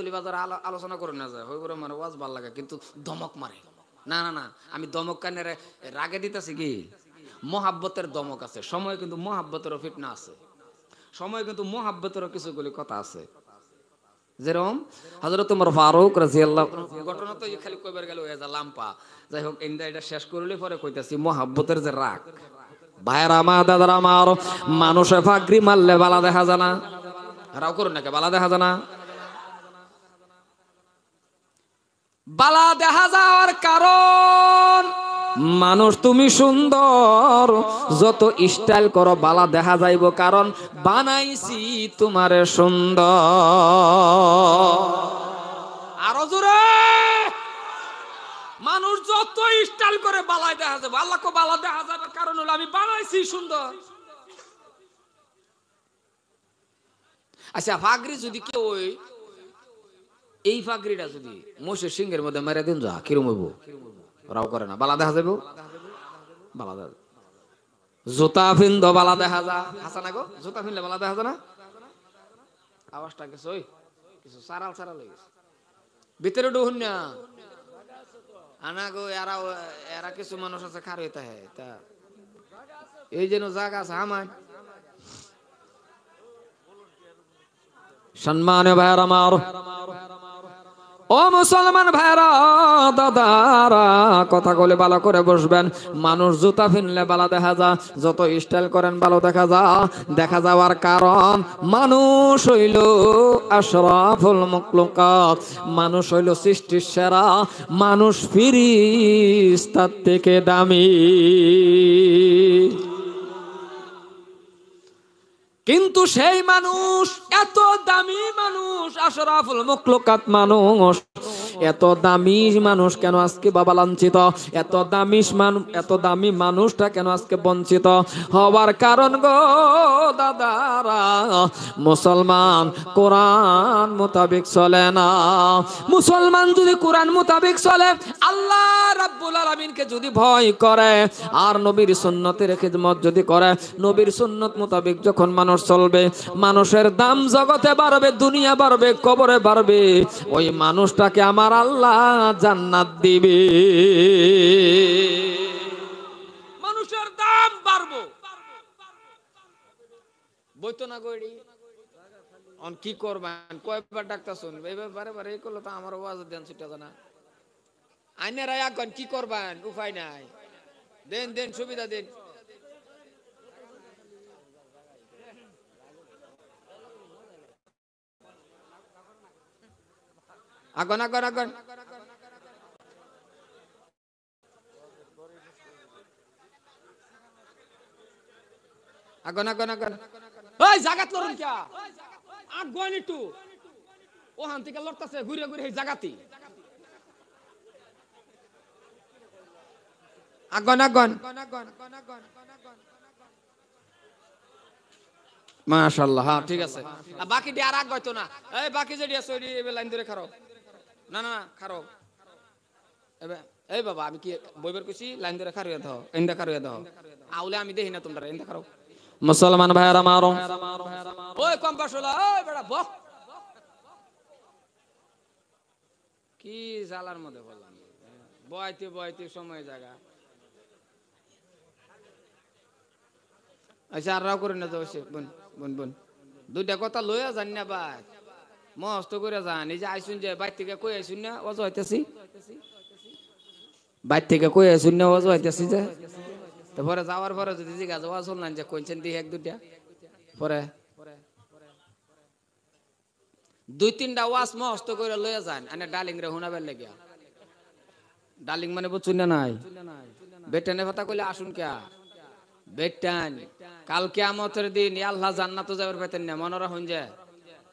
কদমতলি বাজার আলোচনা করে না যায়, হইবরে মানে ওয়াজ ভাল লাগে কিন্তু দমক মারে। না না না, আমি দমক কানের রাগে দিতেছি কি, মহাব্বতের দমক আছে, সময় কিন্তু মহাব্বতেরও ফিটনা আছে, সময় কিন্তু মহাব্বতেরও কিছুগুলি কথা আছে। যেরকম হযরত ওমর ফারুক রাদিয়াল্লাহু আনহু ঘটনা তো খালি কইবার গেল হয়ে যা লাম্পা। যাই হোক এটা শেষ করলে পরে কইতাছি মহাব্বতের যে রাগ। ভাইরা আমার, দাদারা আমার, মানুষে ফাগরি মারলে বালা দেখা যায় না, রাও করুন নাকি বালা দেখা যায় না। বালা দেখা যাওয়ার কারণ মানুষ তুমি সুন্দর, যত স্টাইল করো বালা দেখা যাইব, কারণ বানাইছি তোমারে সুন্দর। আরো জোরে, মানুষ যত স্টাইল করে বালাই দেখা যাবে, আল্লাহকে বালা দেখা যাবে কারণ হলো আমি বানাইছি সুন্দর। আচ্ছা, ফাগরি যদি কেউ এই ফাগরিটা যদি মোষের সিংহের মধ্যে মেরে দিন, যা কিরম হইব, রাও করে না, বালা দেখা যাবে, বালা দেখা। জুতা ফিন্দ বালা দেখা যা, হাসা না গো, জুতা ফিনলে বালা দেখা যায় না। আওয়াজটা গেছে ওই কিছু সারাল সারাল হয়ে গেছে, ভিতরে ঢুকুন না আনা গো। এরা এরা কিছু মানুষ আছে খার হইতে হয়, তা এই যেন জায়গা আছে আমার। সম্মানীয় ভাইরা আমার, ও মুসলমান ভাইরা দাদারা, কথা বলে ভালো করে বসবেন। মানুষ জুতা ফিনলে ভালো দেখা যায়, যত স্টাইল করেন ভালো দেখা যায়। দেখা যাওয়ার কারণ মানুষ হইল আশরাফুল মাখলুকাত, মানুষ হইল সৃষ্টির সেরা, মানুষ ফেরেশতার থেকে দামি। কিন্তু সেই মানুষ, এত দামি মানুষ, আশরাফুল মাখলুকাত মানুষ, এত দামি মানুষ কেন আজকে বাবা লাঞ্ছিত? এত দামি মানুষটা কেন আজকে বঞ্চিত হওয়ার কারণ গো দাদারা, মুসলমান কোরআন মোতাবেক চলে না। মুসলমান যদি কোরআন মোতাবেক চলে, আল্লাহ রাব্বুল আলামিনকে যদি ভয় করে, আর নবীর সুন্নতের খিদমত যদি করে, নবীর সুন্নত মোতাবেক যখন মানুষ চলবে, মানুষের দাম জগতে বাড়বে, দুনিয়া বাড়বে, কবরে বাড়বে, ওই মানুষটাকে আমার আল্লাহ জান্নাত দিবে। মানুষের দাম বাড়বো, বইতো না গড়ি অন কি করবেন, কয়বার ডাক্তার শুনবে, এবার বারে বারে এই করলে তো আমার ওয়াজ দেন ছুটে যায় না। আইনেরা এখন কি করবেন, উপায় নাই, দেন দেন সুবিধা দেন। আগন আগন আগন আগন আগন আগন ওই জাগাত লরুন কিয়া আগন একটু ওহান থেকে লড়তাছে ঘুরে ঘুরে এই জাগাতি আগন আগন মাশাআল্লাহ। হ্যাঁ ঠিক আছে, বাকি দি আর আগ হয়তো না, এই বাকি যেডি আছে ওই লাইন ধরে খারো, না না না খারো, এই বাবা আমি কি বইবার কইছি, লাইন ধরে খারো দাও, এন্ডা খারো দাও, আউলে আমি দেখি না তোমরা, এন্ডা খারো। মুসলমান ভাইরা মারো, ওই কম পাশলা, ওই বেটা বক, কি জালার মধ্যে বললাম, বয়তে বয়তে সময় জায়গা। আচ্ছা আর রাও করে না যাও, বোন বোন বোন দুইটা কথা লইয়া জানি না ভাই, মস্ত করে যান। এই যে আইসুন, যে বাইর থেকে কই আইসুন না অজু হইতেছি, বাইর থেকে কই আইসুন না অজু হইতেছি, যে তারপরে যাওয়ার পরে যদি জিজ্ঞাসা ওয়াজ শুনলেন যে কইছেন দিয়ে এক দুইটা, পরে দুই তিনটা ওয়াজ মস্ত করে লইয়া যান, আনে ডালিং রে হুনাবের লেগিয়া। ডালিং মানে বুঝছুন না নাই, বেটানে কথা কইলে আসুন কে বেটান, কাল কিয়ামতের দিন আল্লাহ জান্নাতে যাবার পেতেন না, মনে রাখুন যে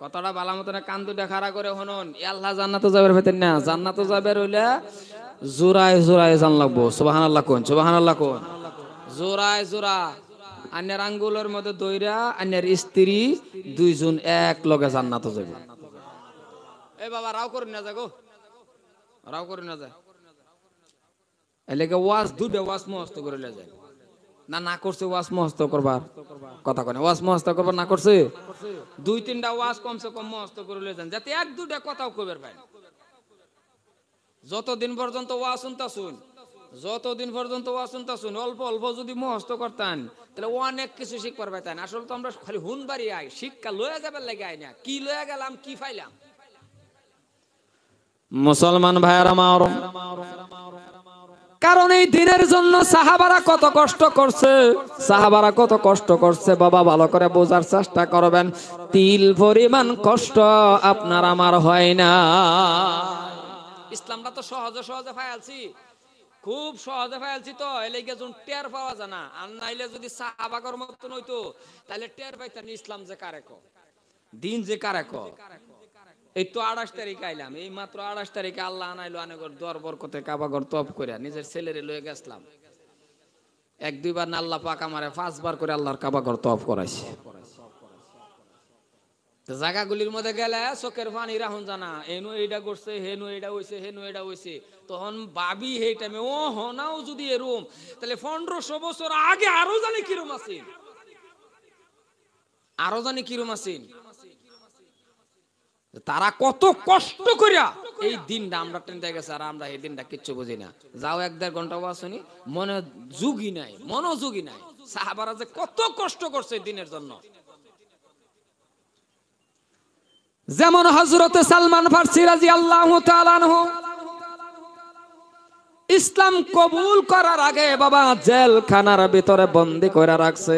কথাটা ভালো মতন কান দুটা খাড়া করে শুনুন, আল্লাহ জান্নাতে যাবার পেতেন না, জান্নাতে যাবে রইলে জোড়ায় জোড়ায় জান লাগবো। সুবহানাল্লাহ কোন, সুবহানাল্লাহ কোন, জোড়ায় জোড়া, আন্যের আঙ্গুলের মধ্যে দইরা আন্যের স্ত্রী দুইজন এক লগে জান্নাতে যাবে। এ বাবা রাও করুন না, যাগো রাও করুন না, যায় এলাকা ওয়াজ দুটা ওয়াজ মস্ত করে যায়। না না করছে ওয়াজ মস্ত করবার কথা কয়, ওয়াজ মস্ত করবার না করছে, 2-3টা ওয়াজ কমসে কম মস্ত করে লয়ে যান, যাতে 1-2টা কথাও কইবার পায়। যতদিন পর্যন্ত ওয়াজ শুনতাছুন, যতদিন পর্যন্ত ওয়াজ শুনতাছুন, অল্প অল্প যদি মস্ত করতেন তাহলে অনেক কিছু শিখবার পাইতেন। আসলে তো আমরা খালি হুনবাড়ি আই, শিক্ষা লয়ে যাবার লাগে আই না, কি লয়ে গেলাম কি পাইলাম। মুসলমান ভাইয়ারা আমার, কারণ এই দিনের জন্য সাহাবারা কত কষ্ট করছে, সাহাবারা কত কষ্ট করছে বাবা, ভালো করে বোঝার চেষ্টা করবেন। তিল পরিমাণ কষ্ট আপনার আমার হয় না। ইসলামটা তো সহজে সহজে ফাইলছি, খুব সহজে ফাইলছি, তো এলাকা যখন টের পাওয়া যায় না। আর নাইলে যদি সাহাবাগর মতন হইতো তাহলে টের পাইতেন ইসলাম যে কারেক, দিন যে কারেক। এই তো 28 তারিখ আইলাম, এই মাত্র 28 তারিখে আল্লাহ আনাইলো আনেগর দর বরকতে কাবাগর তপ করে নিজের ছেলেরে লয়ে গেছলাম। 1-2 বার না আল্লাহ পাক আমারে 5 বার করে আল্লাহর কাবাগর তপ করাইছে। জায়গাগুলির মধ্যে গেলে চোখের পানি রাখুন জানা, এনু এইটা করছে, হেনু এইটা হইছে, হেনু এইটা হইছে, তখন ভাবি সেই টাইমে ও হনাও যদি এরম, তাহলে 1500 বছর আগে আরো জানি কিরম আছেন, আরো জানি কিরম আছেন। তারা কত কষ্ট করিয়া এই দিনটা আমরা টেনে গেছে, আর আমরা এই দিনটা কিচ্ছু বুঝি না। যাও 1-1.5 ঘন্টা বাসনি, মনে যুগই নাই, মনোযোগী নাই। সাহাবারা যে কত কষ্ট করছে দিনের জন্য। যেমন হযরতে সালমান ফারসি রাদিয়াল্লাহু তাআলা আনহু ইসলাম কবুল করার আগে বাবা জেলখানার ভিতরে বন্দী করে রাখছে।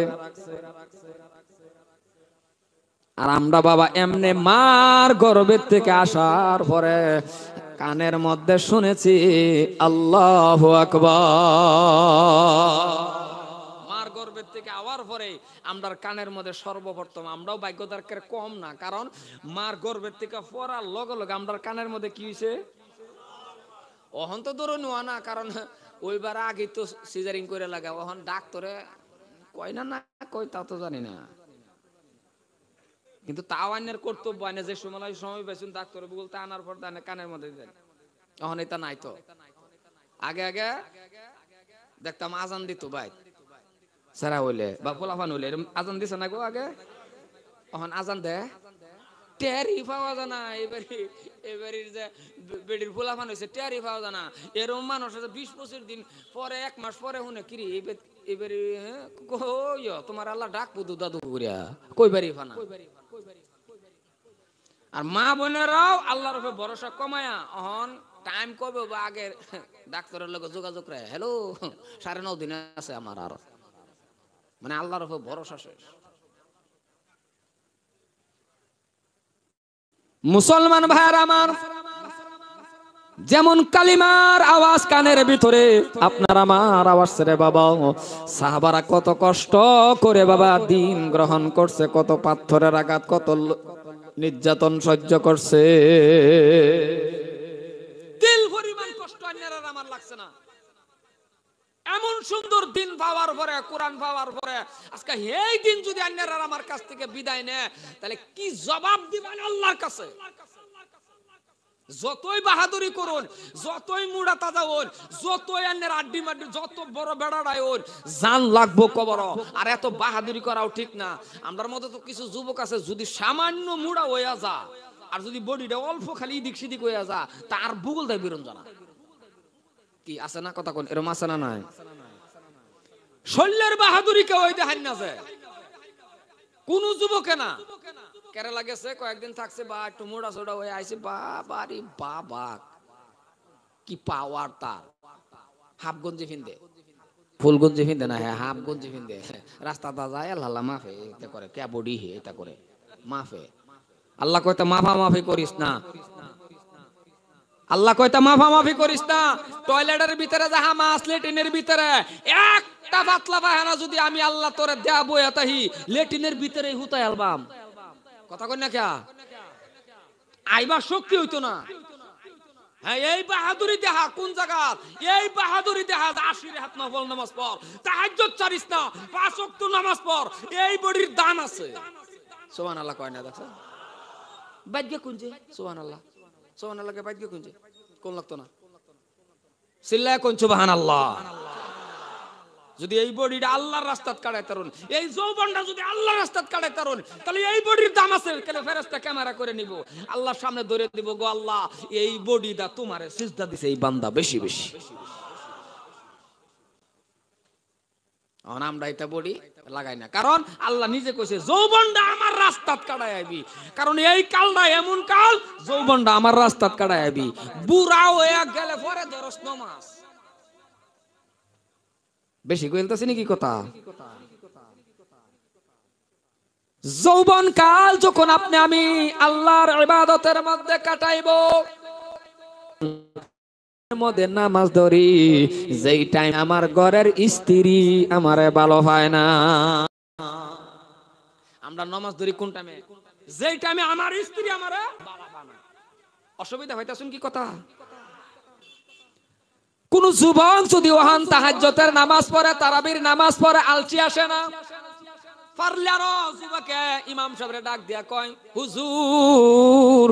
আর আমরা বাবা এমনি মার গর্ভের থেকে আসার পরে কানের মধ্যে শুনেছি আল্লাহু আকবার। মার গর্ভের থেকে আওয়ার পরে আমরার কানের মধ্যে সর্বপ্রথম, আমরাও ভাগ্যদারকের কম না, কারণ মার গর্ভের থেকে পড়ার লগে লগে আমরার কানের মধ্যে কি হইছে, অহন তো ধরো নোয়া না, কারণ ওইবার আগে তো সিজারিং করে লাগা, অহন ডাক্তারে কয় না না কয় তা তো জানি না, কিন্তু তাও আইনের কর্তব্য আইনে যে সময় পেয়েছেন ডাক্তার বলতে আনার পর কানের মধ্যে দেন। এখন এটা নাই তো, আগে আগে দেখতাম আজান দিত ভাই সারা হইলে বা পোলাফান হইলে আজান দিছে না গো আগে, এখন আজান দেয় টেরি পাওয়া যায় না। এবারে যে বেডির পোলাফান হয়েছে টেরি পাওয়া যায় না। এরকম মানুষ আছে 20-25 দিন পরে, 1 মাস পরে শুনে কিরি এবারে কই তোমার আল্লাহ ডাক পুদু দাদু করিয়া কইবারই ফানা। আর মা বোনেরাও আল্লাহর উপরে ভরসা কমায়া অহন টাইম কবে বা আগে ডাক্তারের লগে যোগাযোগ করে, হ্যালো 9.5 দিন আছে আমার, আর মানে আল্লাহর উপরে ভরসা শেষ। মুসলমান ভাইয়ার আমার, যেমন কালিমার আওয়াজ কানের ভিতরে, আপনার আমার আওয়াজ রে বাবা, সাহাবারা কত কষ্ট করে বাবা দিন গ্রহণ করছে, কত পাথরের আঘাত, কত নির্যাতন সহ্য করছে। দিল পরিমাণ কষ্ট আন্যার আমার লাগছে না। এমন সুন্দর দিন পাওয়ার পরে, কোরআন পাওয়ার পরে, আজকে এই দিন যদি আন্যার আমার কাছ থেকে বিদায় নেয় তাহলে কি জবাব দিবেন আল্লাহর কাছে? যতই বাহাদুরি করুন, যতই মুড়া তাজা হন, যতই আন্যের আড্ডি মাড্ডি, যত বড় বেড়াড়াই হন, জান লাগবো কবর। আর এত বাহাদুরি করাও ঠিক না। আমরার মতো তো কিছু যুবক আছে, যদি সামান্য মুড়া হইয়া যা, আর যদি বডিটা অল্প খালি দিক সিদিক হইয়া যা, তার বুগল দেয় বিরন জানা কি আছে না, কথা কোন এরম আছে না নাই? শল্যের বাহাদুরি কেউ ওই দেখান না যে কোন যুবকে না। কেরালা গেছে, কয়েকদিন থাকছে, বা একটু মোড়া সোড়া হয়ে আইছে, বাবা রে বাবা কি পাওয়ার তার। হাফ গঞ্জি ফিন্দে, ফুল গঞ্জি ফিন্দে না, হ্যাঁ হাফ গঞ্জি ফিন্দে, রাস্তাটা যায় আল্লাহ মাফে এটা করে, কে বডি হে এটা করে মাফে। আল্লাহ কয়তা মাফা মাফি করিস না, আল্লাহ কয়তা মাফা মাফি করিস না। টয়লেটের ভিতরে যাহা মাছ, লেটিনের ভিতরে একটা পাতলা পায়খানা যদি আমি আল্লাহ তোরে দেয়া বইয়া তাহি লেটিনের ভিতরে হুতাই আলবাম, কথা কই না কে আইবার শক্তি হইতো না। হ্যাঁ এই বাহাদুরি দেহা কোন জায়গা, এই বাহাদুরি দেহা 80 রাত নফল নামাজ পড়, তাহাজ্জুদ ছাড়িস না, 5 ওয়াক্ত নামাজ পড়, এই বডির দান আছে। সুবহানাল্লাহ কয় না, দেখছ বাইজ্ঞ কোনছে, সুবহানাল্লাহ সুবহানাল্লাহ কে বাইজ্ঞ কোনছে, কোন লাগতো না চিল্লায় কোন সুবহানাল্লাহ। যদি এই বডিটা আল্লাহর রাস্তাত কাটায় তারুন, এই যৌবনটা যদি আল্লাহর রাস্তাত কাটায় তারুন, তাহলে এই বডির দাম আছে কেন? ফেরেশতা ক্যামেরা করে নিব, আল্লাহর সামনে ধরে দিব, গো আল্লাহ এই বডিটা তোমারে সিজদা দিছে এই বান্দা বেশি বেশি। আমরা এটা বডি লাগাই না, কারণ আল্লাহ নিজে কইছে যৌবনটা আমার রাস্তাত কাটায় আইবি। কারণ এই কালটা এমন কাল, যৌবনটা আমার রাস্তাত কাটায় আইবি। বুড়া হয়ে গেলে পরে দরস নমাজ বেশি কইলতাছি নাকি কথা? যৌবন কাল যখন আপনি আমি আল্লাহর ইবাদতের মধ্যে কাটাইবো, মধ্যে নামাজ ধরি, যেই টাইম আমার ঘরের স্ত্রী আমারে ভালো হয় না। আমরা নামাজ ধরি কোন টাইমে? যেই টাইমে আমার স্ত্রী আমারে ভালো হয় না। অসুবিধা হইতাছুন কি কথা? কোন যুবক যদি ওহান তাহাজ্জুদের নামাজ পড়ে, তারাবির নামাজ পড়ে, আলসি আসে না, পারলে আরো যুবকে ইমাম সাহেবরে ডাক দিয়া কয়, হুজুর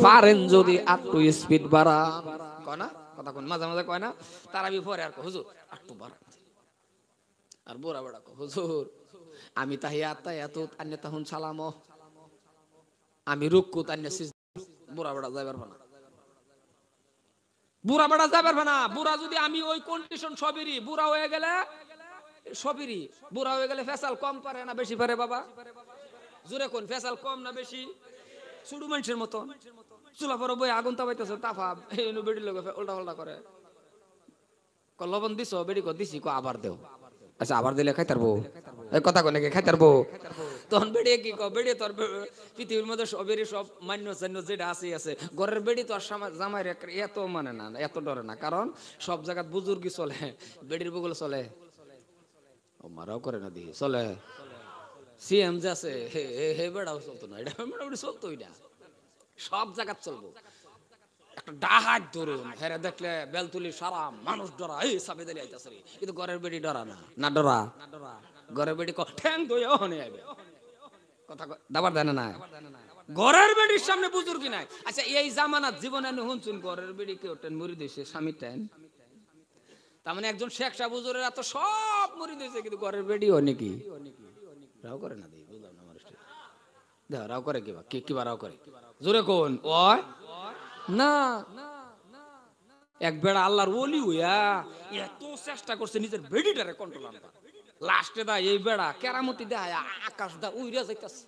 পারেন যদি একটু স্পিড বাড়া, কয় না কথা কোন মাঝে মাঝে কয় না, তারাবি পরে আর হুজুর একটু বাড়া। আর বুড়া বড়া কয়, হুজুর আমি তাহিয়াত তাহিয়াতুত আন্নে তাহুন সালামো, আমি রুকুত আন্নে সিজদা। বুড়া বড়া যাইবার না, বুড়া বড়া যাইবার না। বুড়া যদি আমি ওই কন্ডিশন সবেরই, বুড়া হয়ে গেলে সবেরই, বুড়া হয়ে গেলে ফেসাল কম পারে না বেশি পারে? বাবা জোরে কোন, ফেসাল কম না বেশি? ছোট মানুষের মতো চুলা পরে বই আগুন তাপাইতেছে, তাফা বেড়ি লোক উল্টা পাল্টা করে। লবণ দিছ, বেড়ি কো দিছি, কো আবার দেও। আচ্ছা আবার দিলে খাই তারবো, কথা কোনে খাই তারবো? তখন বেড়ি কি কো, বেড়ি তোর পৃথিবীর মধ্যে সবেরই সব মান্য চান্য যেটা আছে আছে, ঘরের বেড়ি তো আর জামাই এত মানে না, এত ডরে না। কারণ সব জায়গায় বুজুর্গি চলে, বেড়ির বগুলো চলে, মারাও করে না দিই চলে। সিএম যে আছে হে বেড়াও চলতো না, এটা মোটামুটি চলতো, এটা সব জায়গা চলবো। একটা ডাহাত ধরুন, হেরে দেখলে বেলতুলি সারা মানুষ ডরা, এই সাবেদ আলী আইতাছে রে, কিন্তু ঘরের বেড়ি ডরা না, না ডরা। ঘরের বেড়ি ঠ্যাং দইয়া হনে আইবে, কথা দাবার দেয় না। ঘরের বেড়ির সামনে বুজুর্গি নাই। আচ্ছা এই জামানাত জীবনে হুনছুন ঘরের বেড়ি কেউ টেন মুড়ি দিয়েছে, স্বামী টেন, তার মানে একজন শেখ সাহেব হুজুরের এত সব মুড়ি দিয়েছে, কিন্তু ঘরের বেড়ি অনেকই রাও করে না। দিই বুঝলাম না, মানুষটা দেখ রাও করে কিবা কিবা রাও করে, জোরে কোন ওই না। এক বেড়া আল্লাহর ওলি হইয়া এত চেষ্টা করছে নিজের বেড়িটারে কন্ট্রোল আনতে, লাস্টে দা এই বেড়া কেরামতি দেয় আকাশ দা উইরা যাইতাছে।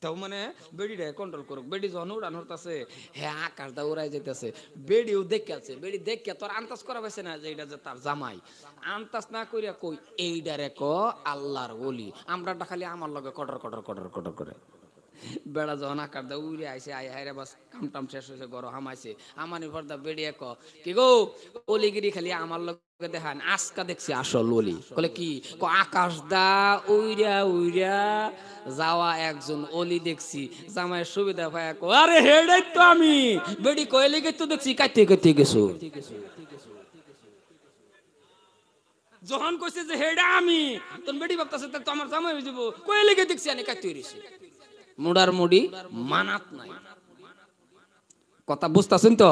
তাও মানে বেড়িটা কন্ট্রোল করুক, বেড়ি যখন উড়ান হতাছে, হ্যাঁ আকাশ দা উড়াই যাইতেছে, বেড়িও দেখে আছে, বেড়ি দেখে তোর আন্তাজ করা পাইছে না যে এটা যে তার জামাই, আন্তাজ না করিয়া কই এইডারে ক আল্লাহর ওলি। আমরা খালি আমার লগে কটর কটর কটর কটর করে। বেড়া যখন আকার দা উড়ে আইছে, আই হাইরে বাস কামটাম শেষ হয়েছে, গরম হামাইছে, আমানি পর্দা বেড়িয়ে ক কি গো অলিগিরি খালি আমার লগে দেখান, আজকা দেখছি আসল অলি। বলে কি ক আকাশ দা উইরা উইরা যাওয়া একজন অলি দেখছি, জামাইয়ের সুবিধা পায় কো আরে হেডাই তো আমি বেড়ি কইলে তো দেখছি কাইতে কাইতে গেছো। যখন কইছে যে হেডা আমি, তখন বেড়ি ভাবতাছে তো আমার জামাই হয়ে যাবো, কইলে দেখছি আমি কাইতে হইছি। মুডার মুডি মানাত নাই, কথা বুঝতাছেন তো?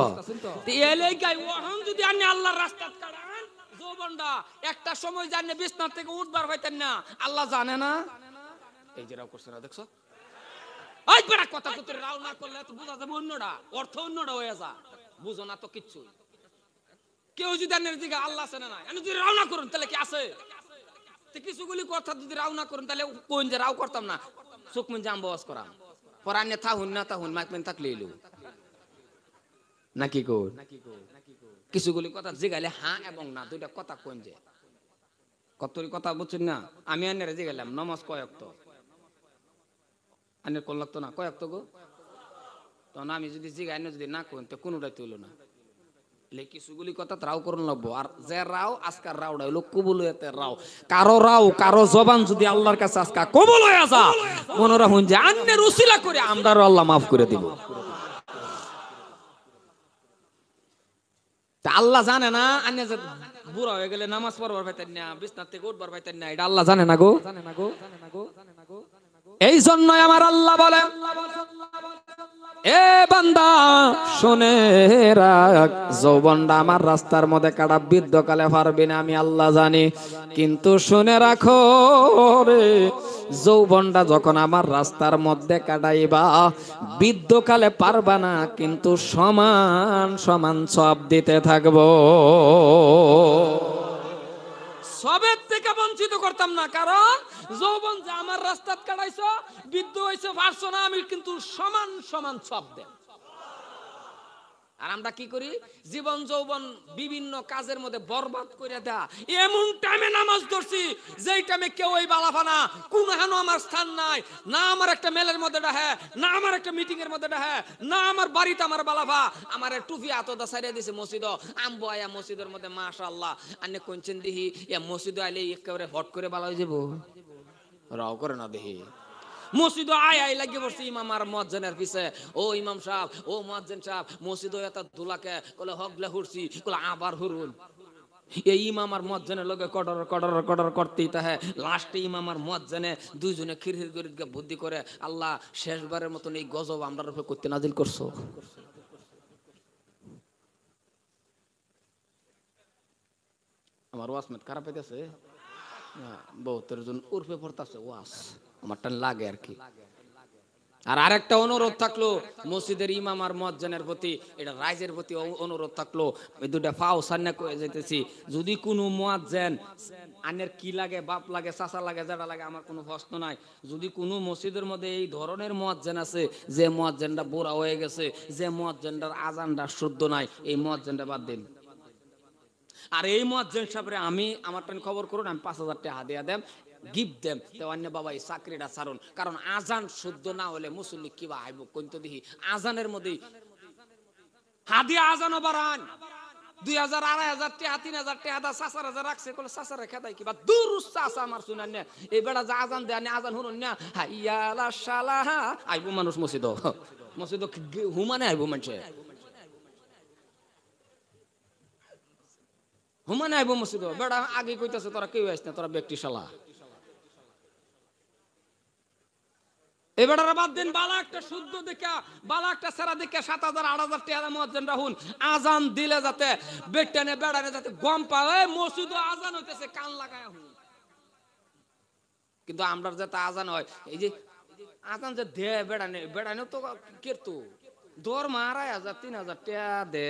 যদি আপনি আল্লাহর রাস্তা কাটান, যৌবনটা একটা সময় জানে বিছনার থেকে উঠবার হইতেন না, আল্লাহ জানে না। এই যে রাও করছে না, দেখছো? ওই বড় কথা কত রাও না করলে তো বুঝা যাবে অন্যটা, অর্থ অন্যটা হয়ে যা, বুঝো না তো কিচ্ছু। কেউ যদি আনের দিকে আল্লাহ আছে না নাই, আমি যদি রাও না করুন তাহলে কি আছে? কিছুগুলি কথা যদি রাও না করুন তাহলে কোন যে রাও করতাম না, চোখ মন জাম বস করা পরানে থাহুন না থাহুন মাইক মেন থাকলে এলো নাকি কো? কিছুগুলি কথা জিগাইলে হ্যাঁ এবং না দুইটা কথা কোন যে কতরি কথা বুঝছেন না? আমি আনের জিগাইলাম নমাজ কয়ক তো আনের কোন লাগতো না কয়ক তো গো, তখন আমি যদি জিগাই না যদি না কোন তো কোনোটাই তুইল না। কিছুগুলি কথা রাও করুন লাগবো, আর যে রাও আজকার রাওটা হইলো কবুল হইতে রাও। কারো রাও কারো জবান যদি আল্লাহর কাছে আজকা কবুল হয়ে আসা, মনে রাখুন যে আন্নের উসিলা করে আমরাও আল্লাহ মাফ করে দিব। তা আল্লাহ জানে না আন্নে যে বুড়া হয়ে গেলে নামাজ পড়বার পাইতেন না, বিছনা থেকে উঠবার পাইতেন না, এটা আল্লাহ জানে না গো। এই জন্যই আমার আল্লাহ বলে এ বান্দা শুনে রাখ, যৌবনটা আমার রাস্তার মধ্যে কাটা বৃদ্ধকালে পারবি না আমি আল্লাহ জানি, কিন্তু শুনে রাখো রে, যৌবনটা যখন আমার রাস্তার মধ্যে কাটাইবা বৃদ্ধকালে পারবা না, কিন্তু সমান সমান সব দিতে থাকবো। সবের থেকে বঞ্চিত করতাম না, কারণ যৌবন যে আমার রাস্তাত কাটাইছো, বৃদ্ধ হইছো পারছো না, আমি কিন্তু সমান সমান সব দেব। আর আমরা কি করি, জীবন যৌবন বিভিন্ন কাজের মধ্যে বরবাদ করে দেয়া। এমন টাইমে নামাজ ধরছি যেই টাইমে কেউ ওই বালাফানা কোন হানো আমার স্থান নাই, না আমার একটা মেলের মধ্যে ডাহে, না আমার একটা মিটিং এর মধ্যে ডাহে, না আমার বাড়িতে আমার বালাফা আমার টুপি আতদা সাইরে দিছে মসজিদ আমবো আয়া মসজিদের মধ্যে মাশাআল্লাহ আন্নে কোনছেন দিহি ইয়া মসজিদ আইলে একেবারে হট করে বালা হয়ে যাবো, রাও করে না দেহি মসজিদ আয় আয় লাগিয়ে বসছে ইমাম আর মুয়াজ্জিনের পিছে। ও ইমাম সাহেব, ও মুয়াজ্জিন সাহেব, মসজিদ এত দুলাকে কলে হগলে হুরছি, কলে আবার হুরুন। এই ইমাম আর মুয়াজ্জিনের লগে কডর কডর কডর করতেই তাহে, লাস্টে ইমাম আর মুয়াজ্জিনে দুইজনে খিরখির করে বুদ্ধি করে, আল্লাহ শেষবারের মতন এই গজব আমরার উপরে করতে নাজিল করছো। আমার ওয়াজ মেট খারাপ হইতেছে, বহুতের জন উর্ফে পড়তেছে ওয়াজ, আমার টান লাগে আর কি। আর আরেকটা অনুরোধ থাকলো মসজিদের ইমাম আর মুয়াজ্জিনের প্রতি, এটা রাইজের প্রতি অনুরোধ থাকলো, এই দুটা ফাও সান্না কয়ে যেতেছি, যদি কোনো মুয়াজ্জিন আনের কি লাগে, বাপ লাগে, চাচা লাগে, যেটা লাগে আমার কোনো প্রশ্ন নাই, যদি কোনো মসজিদের মধ্যে এই ধরনের মুয়াজ্জিন আছে যে মুয়াজ্জিনটা বুড়া হয়ে গেছে, যে মুয়াজ্জিনটার আজানটা শুদ্ধ নাই, এই মুয়াজ্জিনটা বাদ দিন। আর এই মুয়াজ্জিন সাহেবরে আমি আমার টান খবর করুন, আমি 5,000 টাকা হাদিয়া দেব, গিফট দেম, তো অন্য বাবা এই চাকরিটা ছাড়ুন, কারণ আজান শুদ্ধ না হলে মুসল্লি কিবা আইব কোনতো দেখি আজানের মধ্যে হাদিয়া আজানও বাড়ান 2,000 2,500 টাকা 3,000 টাকা দা 4,000 রাখছে, কলে 4,000 খেদাই কিবা দূর চাচা আমার শুনান না, এই বেড়া যা আজান দেয় আজান শুনুন না, হাইয়া আলা সালাহ আইব মানুষ মসজিদ, মসজিদ হুমানে আইব মানুষে, হুমানে আইব মসজিদ, বেড়া আগে কইতাছে তোরা কেউ আইস না, তোরা ব্যক্তি শালা। এবারে বাদ দিন, বালা একটা শুদ্ধ দেখা, বালা একটা সেরা দেখা 7,000 8,000 টাকা মুয়াজ্জিন রাহুন, আজান দিলে যাতে বেটানে বেড়ানে যাতে গম পায় মসজিদে আজান হইতেছে, কান লাগায় হুন। কিন্তু আমরা যাতে আজান হয়, এই যে আজান যে দে বেড়ানে বেড়ানে তো কেরতো দরমা 2,500 3,000 টাকা দে,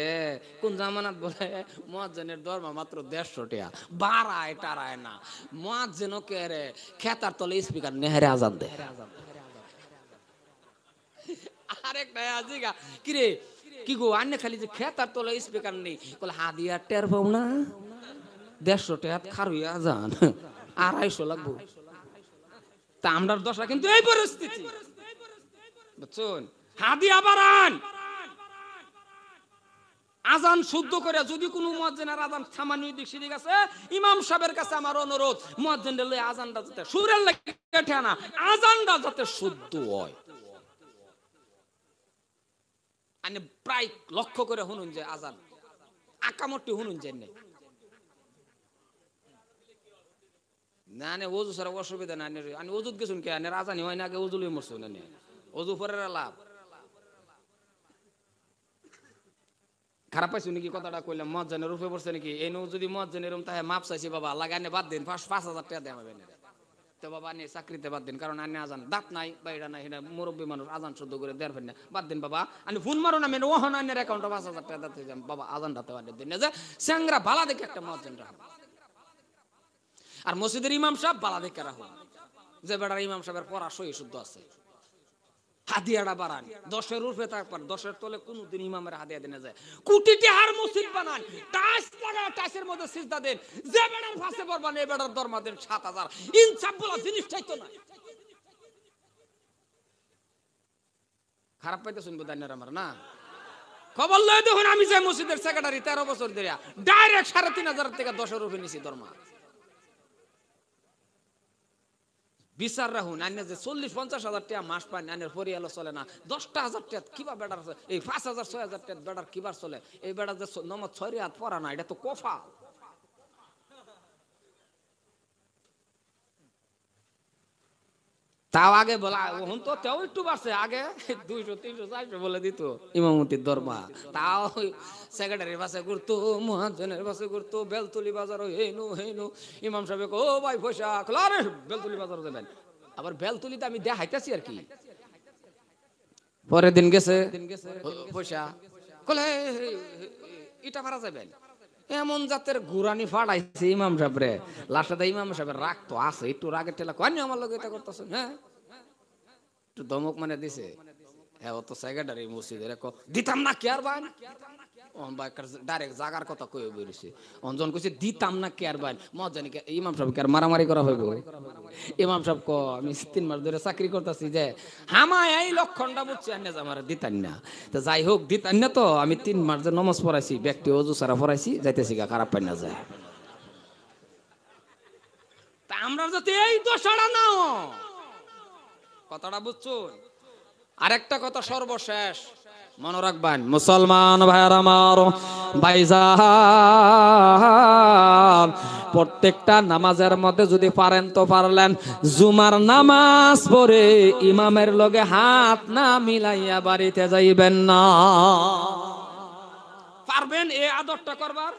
কোন জামানাত বলে মুয়াজ্জিনের দরমা মাত্র 150 টাকা, বাড়ায় টারায় না, মুয়াজ্জিনও কে রে খেতার তলে স্পিকার নেহারে আজান দে। আরেকটা আজিগা কিরে কি গো আন্নে খালি যে খেতার তলে স্পিকার নেই, কলে হাদিয়া টের পাও না, 150 টাকা খারুইয়া যান 250 লাগবো। তা আমরার দশা কিন্তু এই পরিস্থিতি, বুঝছেন? হাদিয়া বাড়ান, আজান শুদ্ধ করে, যদি কোনো মুয়াজ্জিনের আজান সামান্য দিক সেদিক আছে, ইমাম সাহেবের কাছে আমার অনুরোধ, মুয়াজ্জিনের লই আজানটা যাতে সুরের লাগে ঠেনা, আজানটা যাতে শুদ্ধ হয়। আনে প্রায় লক্ষ্য করে শুনুন যে আজান আকামটি শুনুন যে না নে ওজু ছাড়া অসুবিধা না, আমি ওজুত গেছুন কে আনে আজানি হয় না, আগে ওজু লই মরছো না, ওজু পরের লাভ। খারাপ পাইছো নাকি কথাটা কইলাম, মুয়াজ্জিনের রূপে পড়ছে নাকি, এই নো যদি মুয়াজ্জিন এরকম তাহে মাপ চাইছি বাবা লাগানে বাদ দিন, 5,000 টাকা দেওয়া হবে না তো বাবা, আনে চাকরিতে বাদ দিন, কারণ আনে আজান দাঁত নাই বাইরা নাই, এটা মুরব্বী মানুষ আজান শুদ্ধ করে দেড় ফেন না, বাদ দিন বাবা, আমি ফোন মারো না, মেন ওহন আনের অ্যাকাউন্টে 5,000 টাকা দিতে যাম বাবা, আজান দাতে বাদ দিন না, যে স্যাংরা বালা দেখে একটা মুয়াজ্জিন রাখো। আর মসজিদের ইমাম সাহেব বালা দেখে রাখো, যে বেটার ইমাম সাহেবের পড়া সহি শুদ্ধ আছে। হাদিয়াটা বাড়ান, 10-এর উপরে থাকবেন, 10-এর তলে কোনদিন ইমামের হাদিয়া দেনা যায়, কোটি টাকার মসজিদ বানান, টাইলস লাগায় টাইলসের মধ্যে সিজদা দেন, যে বেটার ফাঁসে পড়বেন এই বেটার দরমা দেন 7,000, ইনসাফ বলা জিনিসটাই তো না। খারাপ পাইতে শুনবো দান্নার আমার না, খবর লই দেখুন, আমি যে মসজিদের সেক্রেটারি 13 বছর ধরে ডাইরেক্ট 3,500 থেকে 10-এর উপরে নিছি দরমা। বিচার রাখুন, আইনে যে 40-50,000 টাকা মাস পান, আইনের পরিয়ালো চলে না, 10,000 টাকা কিবা বেটার এই 5,000-6,000 টাকা বেটার কিবার চলে, এই বেটার যে নমজ 6 রাত পড়া না, এটা তো কফা। তাও আগে বলা ওহন তো তেও একটু বাড়ছে, আগে 200 300 400 বলে দিত ইমামতির দরমা। তাও সেক্রেটারির পাশে ঘুরতো, মুয়াজ্জিনের পাশে ঘুরতো, বেলতুলি বাজার হেনু হেনু ইমাম সাহেব ও ভাই পয়সা আরে বেলতুলি বাজার যাবেন। আবার বেলতুলিতে আমি দেখাইতাছি আর কি। পরের দিন গেছে পয়সা কলে ইটা ভাড়া যাবেন, এমন জাতের গুরানি ফাড়াইছে ইমাম সাহেব রে। লাস্টে ইমাম সাহেবের রাগ তো আছে, একটু রাগের ঠেলা কয়নি আমার লগে এটা করতেছেন, হ্যাঁ একটু দমক মানে দিছে। হ্যাঁ ও তো সেক্রেটারি মসজিদের দিতাম না কে আর ভাই, ডাইরেক্ট জাগার কথা কয়ে বেরিয়েছে। অঞ্জন কইছে দিতাম না কে আর ভাই, মজানি ইমাম সাহেব কে আর মারামারি করা হইব। ইমাম সাহেব আমি 3 মাস ধরে চাকরি করতেছি যে হামায় এই লক্ষণটা বুঝছি আন্না আমার দিতাম না। তো যাই হোক দিতাম না, তো আমি 3 মাস যে নমাজ পড়াইছি, ব্যক্তি অজু সারা পড়াইছি, যাইতেছি গা খারাপ পাই না যায়। তা আমরা যাতে এই দোষাটা নাও, কথাটা বুঝছো। আরেকটা কথা সর্বশেষ মনে রাখবেন মুসলমান ভাইয়ার আমার, ভাইজান প্রত্যেকটা নামাজের মধ্যে যদি পারেন তো পারলেন জুমার নামাজ পড়ে ইমামের লগে হাত না মিলাইয়া বাড়িতে যাইবেন না। পারবেন এই আদরটা করবার,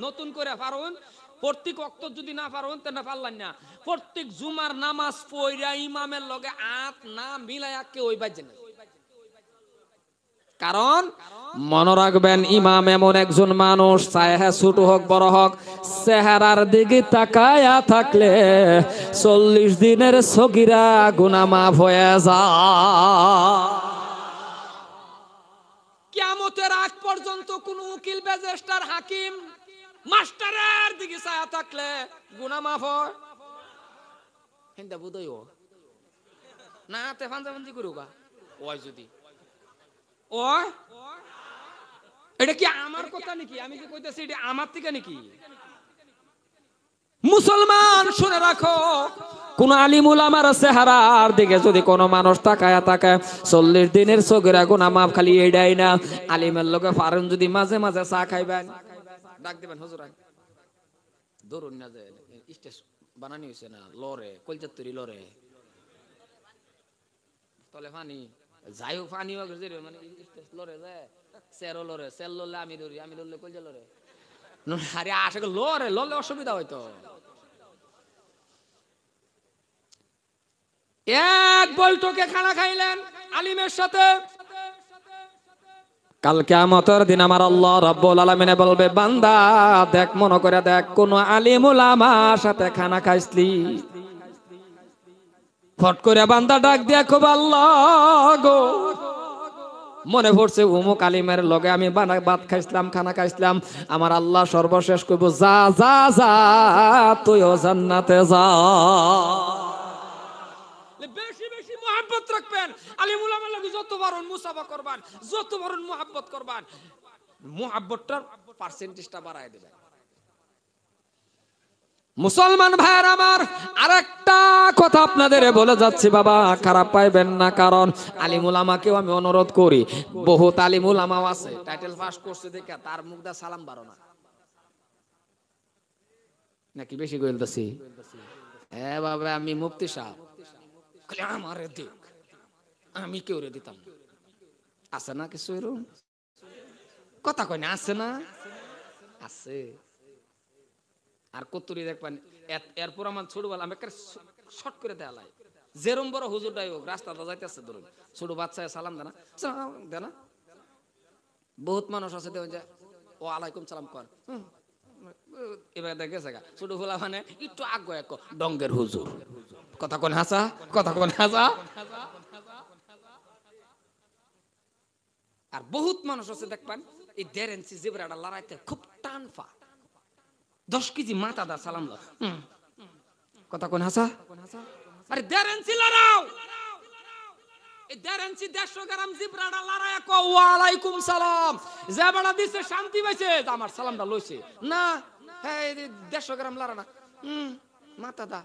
নতুন করে পারবেন। প্রত্যেক ওয়াক্ত যদি না পারবেন তা না পারলেন না, প্রত্যেক জুমার নামাজ পড়া ইমামের লগে হাত না মিলাইয়া কেউ ওই বাজে না। কারণ মনে রাখবেন ইমাম এমন একজন মানুষ, চাহে ছোট হোক বড় হোক, চেহারার দিকে তাকায়া থাকলে 40 দিনের সগীরা গুনাহ মাফ হয়ে যায়। কিয়ামতের আগ পর্যন্ত কোন উকিল ম্যাজিস্ট্রেট হাকিম মাস্টারের দিকে চায়া থাকলে গুনাহ মাফ হয় হিন্দা বুঝইও না। তে ফান্দাবন্দি করুকা ওই যদি ওই এটা কি আমার কথা নাকি, আমি যে কইতাছি এটা আমার থেকে নাকি? মুসলমান শুনে রাখো, কোন আলিম উলামার চেহারার দিকে যদি কোন মানুষ তাকায় 40 দিনের সগীরা গুনাহ মাফ। খালি এটাই না, আলিমের লগে পারেন যদি মাঝে মাঝে চা খাইবেন, ডাক দিবেন হুজুর ধরুন না যে স্টেজ বানানি হইছে না লরে কলজাতুরি লরে তলে পানি যাই হোক পানি মানে স্টেজ লরে যায় সেরো লরে সেল ললে আমি ধরি, আমি লরলে কলজা লরে। আরে আশা লরে ললে অসুবিধা হয়তো। এক বৈঠকে খানা খাইলেন আলিমের সাথে, কাল কিয়ামতের দিন আমার আল্লাহ রাব্বুল আলামিন বলবে বান্দা দেখ, মনে করে দেখ কোন আলিম উলামার সাথে খানা খাইছলি। ফট করে বান্দা ডাক দিয়া খুব আল্লাহ গো, মনে পড়ছে উমুক আলিমের লগে আমি ভাত খাইছিলাম, খানা খাইছিলাম। আমার আল্লাহ সর্বশেষ কইব যা যা যা তুইও জান্নাতে যা। বেশি বেশি মুহাব্বত রাখবেন আলিম উলামার লগে, যত বড় মুসাফা করবেন, যত বড় মুহাব্বত করবেন, মুহাব্বতটার পার্সেন্টেজটা বাড়ায় দিবেন। মুসলমান ভাইয়ের আমার আরেকটা কথা আপনাদের বলে যাচ্ছি বাবা, খারাপ পাইবেন না। কারণ আলিম উলামাকেও আমি অনুরোধ করি, বহুত আলিম উলামাও আছে টাইটেল পাস করছে দেখে তার মুখ দা সালাম বারো না, নাকি বেশি কইলতাছি? হ্যাঁ বাবা আমি মুফতি সাহেব, খালি আমারে দিক, আমি কেউ রে দিতাম না। আছে না কিছু এরকম কথা কয় না? আছে না? আছে। আর কতুরি দেখবেন এরপর আমার ছোটবেলা আমি একটা শর্ট করে দেয়ালাই, যেরম বড় হুজুরটাই হোক রাস্তাটা যাইতেছে ধরুন ছোট বাচ্চায় সালাম দেনা দেনা, বহুত মানুষ আছে দেখুন যে ও আলাইকুম সালাম কর, এবার দেখেছে গা ছোট ফোলা মানে একটু আগে এক ডঙ্গের হুজুর, কথা কোন হাসা, কথা কোন হাসা। আর বহুত মানুষ আছে দেখবেন এই 1.5 ইঞ্চি জিবরাটা লড়াইতে খুব টান পা, 10 কেজি মাথা দা সালাম দাও, কথা কোন হাসা। আরে 1.5 ইঞ্চি লড়াও, এই 1.5 ইঞ্চি 150 গ্রাম জিবরাটা লড়াইয়া কো ওয়া আলাইকুম সালাম, যে বড় দিছে শান্তি পাইছে আমার সালামটা লইছে না। হ্যাঁ 150 গ্রাম লড়া না, মাথা দা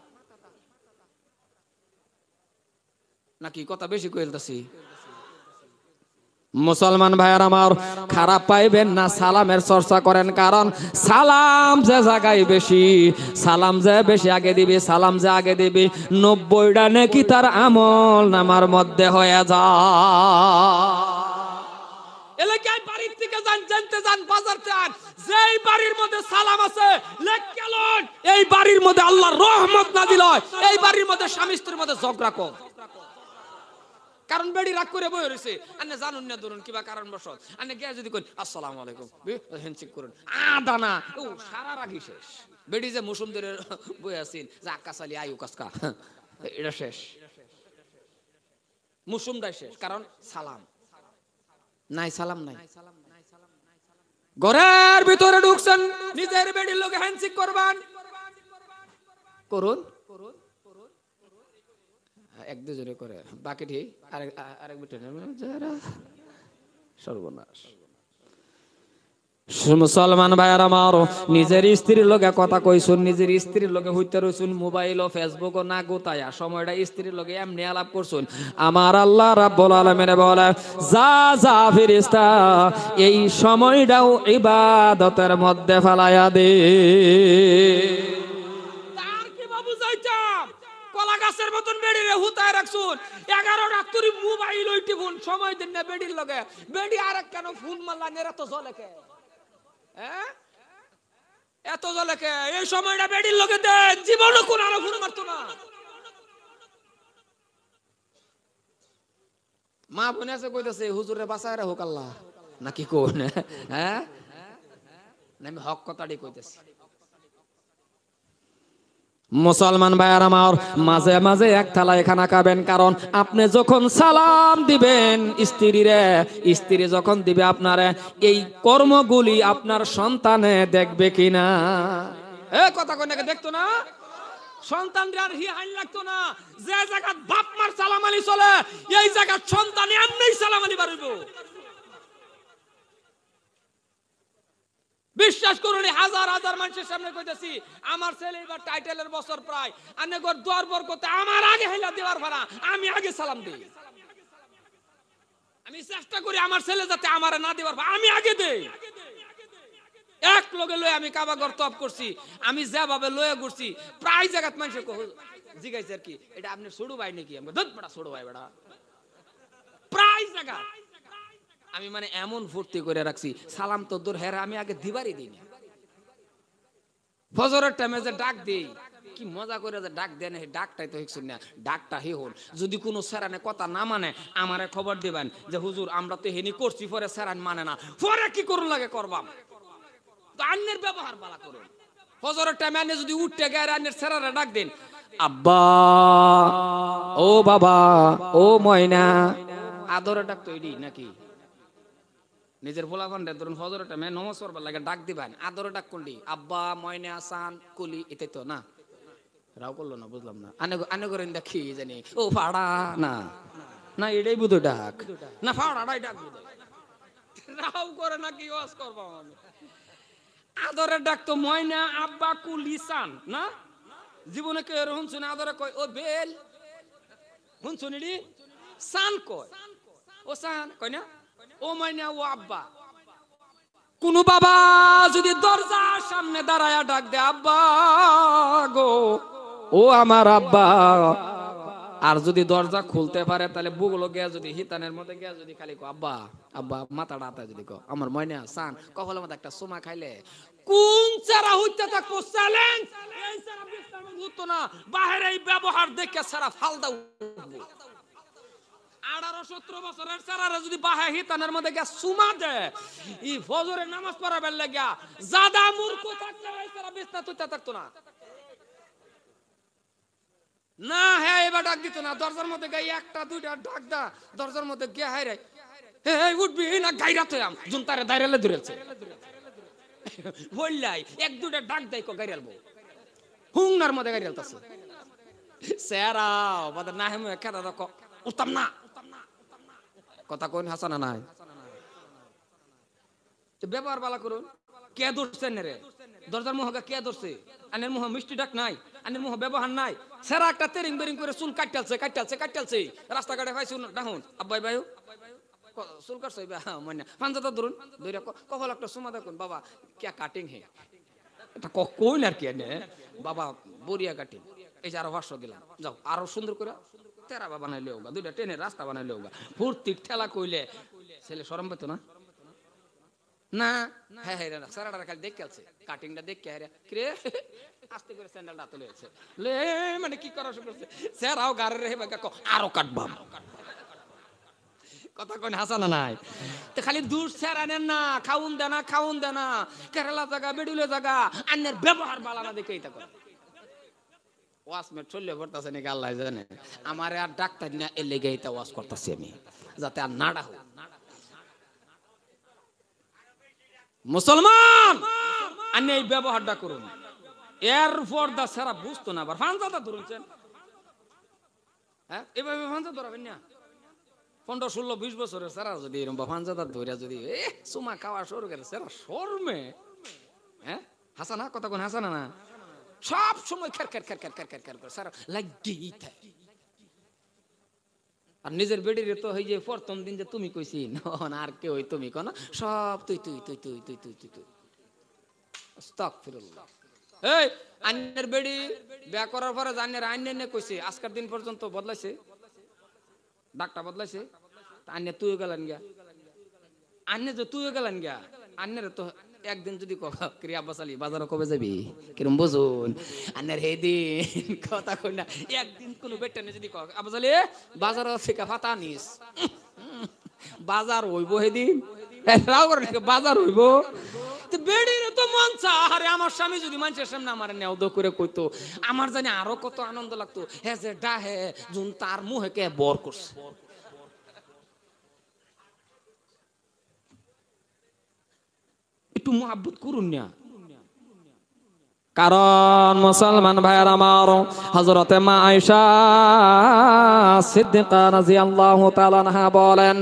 নাকি কথা বেশি কইলতাছি? মুসলমান ভাইয়ার আমার, খারাপ পাইবেন না, সালামের চর্চা করেন, কারণ সালাম যে জায়গায় বেশি, সালাম যে বেশি আগে দিবি, সালাম যে আগে দিবি, 90টা নেকি তার আমল নামার মধ্যে হয়ে যায়। এলাকায় বাড়ির থেকে যান, জানতে যান, বাজার যান, যেই বাড়ির মধ্যে সালাম আছে, লেখকেলন এই বাড়ির মধ্যে আল্লাহর রহমত নাজিল হয়, এই বাড়ির মধ্যে স্বামী স্ত্রীর মধ্যে ঝগড়া কম। কারণ বেড়ি রাগ করে বই রয়েছে, আপনি জানুন না, ধরুন কিবা কারণ বসত আপনি গিয়ে যদি করেন আসসালামু আলাইকুম, হ্যান্ডশেক করুন, দানা ও সারা রাগি শেষ। বেড়ি যে মুসুমদের বই আছেন যে আকাশ আলী আয়ু কাসকা, এটা শেষ, মুসুমটাই শেষ, কারণ সালাম নাই, সালাম নাই। ঘরের ভিতরে ঢুকছেন, নিজের বেড়ির লোকে হ্যান্ডশেক করবেন, করুন, এক দুজনে করে বাকি ঠিক আরেক সর্বনাশ। মুসলমান ভাইয়ার আমার, নিজের স্ত্রীর লগে কথা কইছুন, নিজের স্ত্রীর লগে হইতে রইছুন, মোবাইল ও ফেসবুক ও না গোতায়া সময়টা স্ত্রীর লগে এমনি আলাপ করছুন, আমার আল্লাহ রাব্বুল আলামিন বলে যা যা ফেরেশতা এই সময়টাও ইবাদতের মধ্যে ফেলায়া দে। তার কি বাবু যাইতাম কলা গাছের মতন বেড়িরে হুতায় রাখছুন, 11 রাত্রি মোবাইল ওইটি ফোন সময় দিন না বেড়ির লগে, বেড়ি আরেক কেন ফোন মারলা নেরা তো জলে কে, এত জলে কে, এই সময়টা বেড়ির লগে দেন, জীবনে কোন আরো ফোন মারতো না। মা বোন আছে কইতাছে হুজুরে বাঁচায় রাখুক আল্লাহ, নাকি কোন, হ্যাঁ আমি হক কথাটি কইতেছি। মুসলমান ভাইয়ার আমার, মাঝে মাঝে এক থালায় খানা খাবেন, কারণ আপনি যখন সালাম দিবেন স্ত্রীরে, স্ত্রী যখন দিবে আপনারে, এই কর্মগুলি আপনার সন্তানে দেখবে কিনা। কথা কইনাকে দেখতো না, সন্তানরা আর হি হাইন লাগতো না, যে জায়গা বাপ মার সালাম আলী চলে, এই জায়গা সন্তান এমনিই সালাম আলী বাড়িব। বিশ্বাস করুন, হাজার হাজার মানুষের সামনে কইতেছি, আমার ছেলে এবার টাইটেলের বছর প্রায়, আনে গর দোয়ার বরকতে আমার আগে হেলা দেওয়ার ভাড়া, আমি আগে সালাম দেই, আমি চেষ্টা করি আমার ছেলে যাতে আমার না দেওয়ার ভাড়া আমি আগে দেই। এক লগে লয়ে আমি কাবা ঘর তপ করছি, আমি যেভাবে লয়ে ঘুরছি, প্রায় জায়গাত মানুষ জিগাইছে আর কি, এটা আপনি ছোট ভাই নাকি, আমি ধত বড় ছোট ভাই বেড়া, প্রায় জায়গা আমি মানে এমন ফুর্তি করে রাখছি, সালাম তো দূর হেরা আমি আগে দিবারই দিই না। ফজরের টাইমে যে ডাক দেই, কি মজা করে যে ডাক দেন, ডাকটাই তো হিকছুন না, ডাকটা হি হল, যদি কোনো সেরানে কথা না মানে আমারে খবর দিবেন যে হুজুর আমরা তো হেনি করছি, পরে সেরান মানে না, পরে কি করুন লাগে করবাম, তো আন্নের ব্যবহার বালা করুন। ফজরের টাইমে আন্নে যদি উঠতে গেলে আন্নের সেরারে ডাক দেন, আব্বা, ও বাবা, ও ময়না, আদরে ডাক তো এডি নাকি, নিজের পোলা ভান্ডার ধরুন ফজরের টাইমে নমাজ পড়বার লাগে ডাক দিবেন, আদরে ডাক কোনটি, আব্বা, ময়না, সান, কুলি, এটাই তো না, রাও করলো না, বুঝলাম না, আনে করেন দেখি জানি, ও ফাড়া না, না এটাই বুধ ডাক না, ফাড়াটাই ডাক বুধ, রাও করে না, কি ওয়াজ করবো আমি, আদরে ডাক তো ময়না, আব্বা, কুলি, সান না, জীবনে কে এরকম শুনে আদরে কয় ও বেল, হুন শুনিডি, সান কয়, ও সান কয় না, ও ময়না, ও আব্বা। কোন বাবা যদি দরজার সামনে দাঁড়ায়া ডাক দে আব্বা গো, ও আমার আব্বা, আর যদি দরজা খুলতে পারে তাহলে বুগলো গিয়া যদি হিতানের মধ্যে গিয়া যদি খালি কো আব্বা, আব্বা মাথাটা আতা যদি কো আমার ময়না সান, কখলের মধ্যে একটা সুমা খাইলে কোন চারা হইতে থাকবো চ্যালেঞ্জ, এই চারা বিশ্রাম হতো না, বাহিরে এই ব্যবহার দেখে সারা ফালদা উঠবো। 18-17 বছরের সারারা যদি বাহে হিতানের মধ্যে গিয়া সুমা দেয়, এই ফজরের নামাজ পড়াবার লাগিয়া জাদা মূর্খ থাকলে এই সারা বিস্তার হইতে থাকতো না, না হ্যাঁ এবার ডাক দিত না, দরজার মধ্যে গাই একটা দুইটা ডাক দা, দরজার মধ্যে গিয়া হাই রে এই উঠবি না গাইরা তো আম জুনতারে দাইরালে ধরেছে বললাই, এক দুইটা ডাক দেয় কো গাইরালবো, হুংনার মধ্যে গাইরালতাছে, সেরাও বাদা না হেমু একা দাদা কো উঠতাম না, কথা কোন হাসানা নাই, ব্যবহার বালা করুন। কে ধরছেন রে, দরজার মুহকে কে ধরছে, আনের মুহ মিষ্টি ডাক নাই, আনের মুহ ব্যবহার নাই, সেরা একটা তেরিং বেরিং করে চুল কাটতালছে কাটতালছে কাটতালছে, রাস্তাঘাটে পাইছুন ডাহুন আব্বাই ভাইও চুল কাটছ মানে পাঞ্জাটা ধরুন ধরে কখন একটা সুমা দেখুন বাবা কে কাটিং হে এটা কই না আর কি বাবা বরিয়া কাটিং এই যে আরো 500 দিলাম যাও আরো সুন্দর করে তেরা বানাইলে হোগা দুইটা ট্রেনের রাস্তা বানাইলে হোগা ফুর্তি ঠেলা কইলে ছেলে শরম পেতো না না হ্যাঁ হ্যাঁ সারাটা খালি দেখে আছে কাটিংটা দেখে হ্যাঁ রে আস্তে করে স্যান্ডেলটা তুলে আছে লে মানে কি করা শুরু করছে স্যারাও গাড়ি রে আরো কাটবাম কথা কোন হাসানা নাই তো খালি দূর স্যার আনেন না খাউন দেনা কেরালা জায়গা বেডুলে জায়গা আন্যের ব্যবহার বালা না দেখেই তা করে ওয়াসমেট চললে করতেছে নাকি আল্লাহ জানে আমারে আর ডাক্তার না এর লেগে এটা ওয়াজ করতেছি আমি যাতে আর নাড়া হোক মুসলমান আন্য এই ব্যবহারটা করুন এরপর দা সারা বুঝতো না আবার ফানজাদা ধরুনছেন হ্যাঁ এভাবে ফানজা ধরাবেন না 15-16-20 বছরের সারা যদি এরকম ফানজাদা ধরে যদি সুমা খাওয়া শুরু করে সারা শর্মে হ্যাঁ হাসানা কথা কোন হাসানা না সব সময় খের করে সারা লাগেই থাকে আর নিজের বেডির তো হই যে প্রথম দিন যে তুমি কইছি না আর কে হই তুমি কোন সব তুই আস্তাগফিরুল্লাহ এই আন্নের বেডি বিয়া করার পরে জানের আন্নে কইছে আজকের দিন পর্যন্ত বদলাইছে ডাকটা বদলাইছে আন্নে তুইও গেলেন গিয়া আন্নে যে তুইও গেলেন গিয়া আন্নের তো একদিন যদি ক্রিয়া বসালি বাজারে কবে যাবি কিরম বুঝুন আন্নের হে দিন কথা কই না একদিন কোন বেটানে যদি আবাসালি বাজার থেকে ফাতা নিস বাজার হইব হেদিন রাও করে বাজার হইব তো বেডির তো মন চা আরে আমার স্বামী যদি মানুষের সামনে আমার নেওদ করে কইতো আমার জানি আরো কত আনন্দ লাগতো হে যে ডাহে জুন তার মুহে কে বর করছে একটু মুহাব্বত করুন না কারণ মুসলমান ভাইয়ের আমার হযরতে মা আয়েশা সিদ্দিকা রাদিয়াল্লাহু তাআলা আনহা বলেন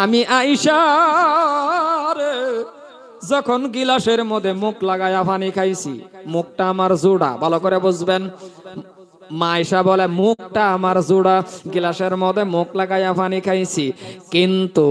আমি আয়েশা যখন গিলাসের মধ্যে মুখ লাগায়া পানি খাইছি মুখটা আমার জোড়া ভালো করে বুঝবেন মা আয়েশা বলে মুখটা আমার জোড়া গিলাসের মধ্যে মুখ লাগায়া পানি খাইছি কিন্তু